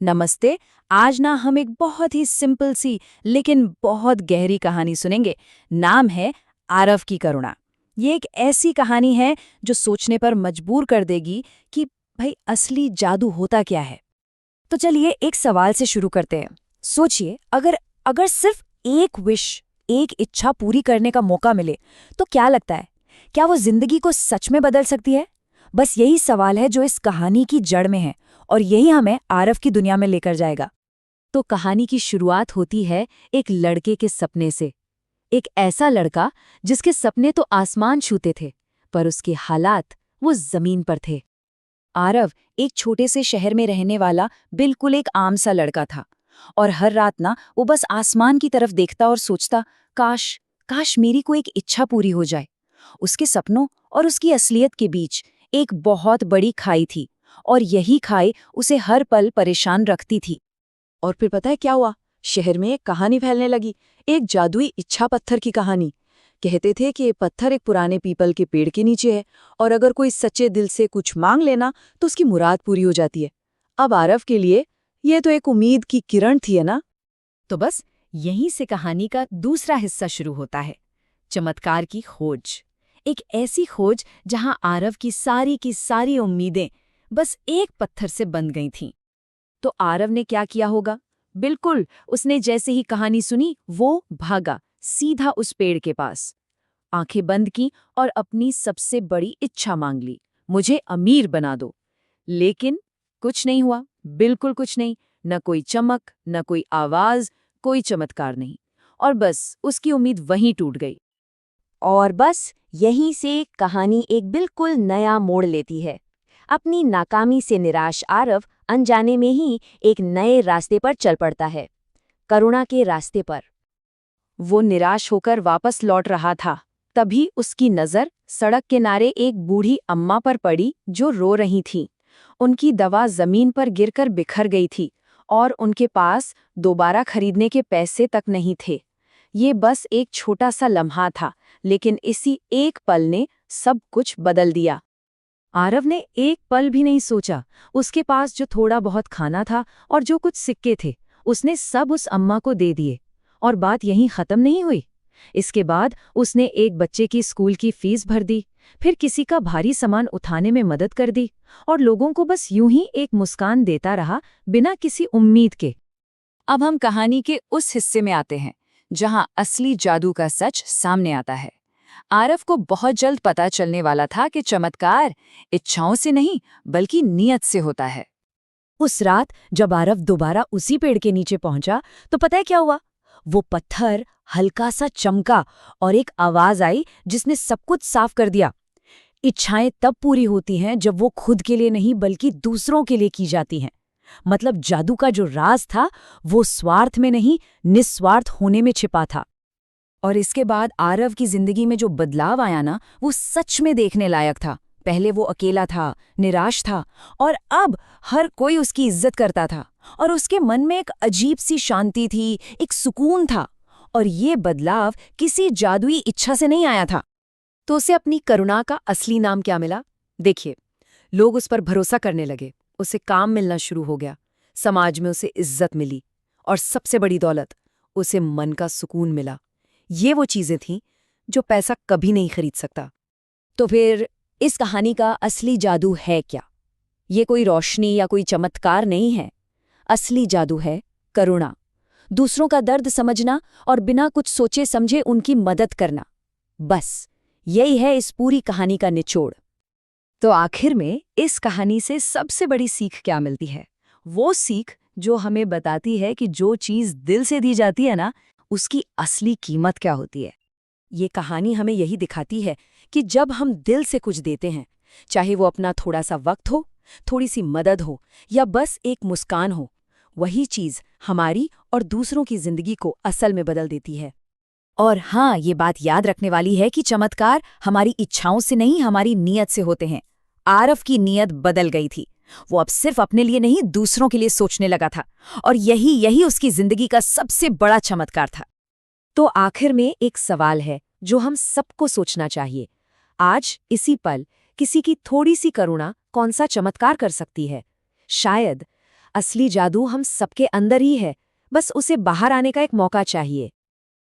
नमस्ते। आज ना हम एक बहुत ही सिंपल सी लेकिन बहुत गहरी कहानी सुनेंगे। नाम है आरव की करुणा। ये एक ऐसी कहानी है जो सोचने पर मजबूर कर देगी कि भाई असली जादू होता क्या है। तो चलिए एक सवाल से शुरू करते हैं। सोचिए, अगर अगर सिर्फ एक एक इच्छा पूरी करने का मौका मिले तो क्या लगता है, क्या वो जिंदगी को सच में बदल सकती है? बस यही सवाल है जो इस कहानी की जड़ में है और यही हमें आरव की दुनिया में लेकर जाएगा। तो कहानी की शुरुआत होती है एक लड़के के सपने से। एक ऐसा लड़का जिसके सपने तो आसमान छूते थे, पर उसके हालात वो जमीन पर थे। आरव एक छोटे से शहर में रहने वाला बिल्कुल एक आम सा लड़का था। और हर रात ना वो बस आसमान की तरफ देखता और सोचता, काश काश मेरी कोई एक इच्छा पूरी हो जाए। उसके सपनों और उसकी असलियत के बीच एक बहुत बड़ी खाई थी, और यही खाई उसे हर पल परेशान रखती थी। और फिर पता है क्या हुआ? शहर में एक कहानी फैलने लगी, एक जादुई इच्छा पत्थर की कहानी। कहते थे कि ये पत्थर एक पुराने पीपल के पेड़ के नीचे है, और अगर कोई सच्चे दिल से कुछ मांग लेना तो उसकी मुराद पूरी हो जाती है। अब आरव के लिए ये तो एक उम्मीद की किरण थी, है ना? तो बस यहीं से कहानी का दूसरा हिस्सा शुरू होता है, चमत्कार की खोज। एक ऐसी खोज जहां आरव की सारी उम्मीदें बस एक पत्थर से बंध गई थीं। तो आरव ने क्या किया होगा? बिल्कुल, उसने जैसे ही कहानी सुनी वो भागा सीधा उस पेड़ के पास। आंखें बंद की और अपनी सबसे बड़ी इच्छा मांग ली, मुझे अमीर बना दो। लेकिन कुछ नहीं हुआ, बिल्कुल कुछ नहीं। न कोई चमक, न कोई आवाज, कोई चमत्कार नहीं। और बस उसकी उम्मीद वहीं टूट गई। और बस यहीं से कहानी एक बिल्कुल नया मोड़ लेती है। अपनी नाकामी से निराश आरव अनजाने में ही एक नए रास्ते पर चल पड़ता है, करुणा के रास्ते पर। वो निराश होकर वापस लौट रहा था, तभी उसकी नजर सड़क किनारे एक बूढ़ी अम्मा पर पड़ी जो रो रही थी। उनकी दवा जमीन पर गिरकर बिखर गई थी और उनके पास दोबारा खरीदने के पैसे तक नहीं थे। ये बस एक छोटा सा लम्हा था, लेकिन इसी एक पल ने सब कुछ बदल दिया। आरव ने एक पल भी नहीं सोचा। उसके पास जो थोड़ा बहुत खाना था और जो कुछ सिक्के थे, उसने सब उस अम्मा को दे दिए। और बात यहीं खत्म नहीं हुई। इसके बाद उसने एक बच्चे की स्कूल की फीस भर दी, फिर किसी का भारी सामान उठाने में मदद कर दी, और लोगों को बस यूं ही एक मुस्कान देता रहा, बिना किसी उम्मीद के। अब हम कहानी के उस हिस्से में आते हैं जहां असली जादू का सच सामने आता है। आरव को बहुत जल्द पता चलने वाला था कि चमत्कार इच्छाओं से नहीं बल्कि नीयत से होता है। उस रात जब आरव दोबारा उसी पेड़ के नीचे पहुंचा, तो पता है क्या हुआ? वो पत्थर हल्का सा चमका और एक आवाज आई जिसने सब कुछ साफ कर दिया। इच्छाएं तब पूरी होती हैं जब वो खुद के लिए नहीं बल्कि दूसरों के लिए की जाती हैं। मतलब जादू का जो राज था वो स्वार्थ में नहीं, निस्वार्थ होने में छिपा था। और इसके बाद आरव की जिंदगी में जो बदलाव आया ना, वो सच में देखने लायक था। पहले वो अकेला था, निराश था, और अब हर कोई उसकी इज्जत करता था। और उसके मन में एक अजीब सी शांति थी, एक सुकून था। और ये बदलाव किसी जादुई इच्छा से नहीं आया था। तो उसे अपनी करुणा का असली नाम क्या मिला? देखिए, लोग उस पर भरोसा करने लगे, उसे काम मिलना शुरू हो गया, समाज में उसे इज्जत मिली, और सबसे बड़ी दौलत, उसे मन का सुकून मिला। ये वो चीजें थीं जो पैसा कभी नहीं खरीद सकता। तो फिर इस कहानी का असली जादू है क्या? ये कोई रोशनी या कोई चमत्कार नहीं है। असली जादू है करुणा, दूसरों का दर्द समझना और बिना कुछ सोचे समझे उनकी मदद करना। बस यही है इस पूरी कहानी का निचोड़। तो आखिर में इस कहानी से सबसे बड़ी सीख क्या मिलती है? वो सीख जो हमें बताती है कि जो चीज दिल से दी जाती है ना, उसकी असली कीमत क्या होती है। ये कहानी हमें यही दिखाती है कि जब हम दिल से कुछ देते हैं, चाहे वो अपना थोड़ा सा वक्त हो, थोड़ी सी मदद हो, या बस एक मुस्कान हो, वही चीज हमारी और दूसरों की जिंदगी को असल में बदल देती है। और हाँ, ये बात याद रखने वाली है कि चमत्कार हमारी इच्छाओं से नहीं, हमारी नीयत से होते हैं। आरव की नीयत बदल गई थी। वो अब सिर्फ अपने लिए नहीं, दूसरों के लिए सोचने लगा था, और यही यही उसकी जिंदगी का सबसे बड़ा चमत्कार था। तो आखिर में एक सवाल है जो हम सबको सोचना चाहिए। आज इसी पल किसी की थोड़ी सी करुणा कौन सा चमत्कार कर सकती है? शायद असली जादू हम सबके अंदर ही है, बस उसे बाहर आने का एक मौका चाहिए।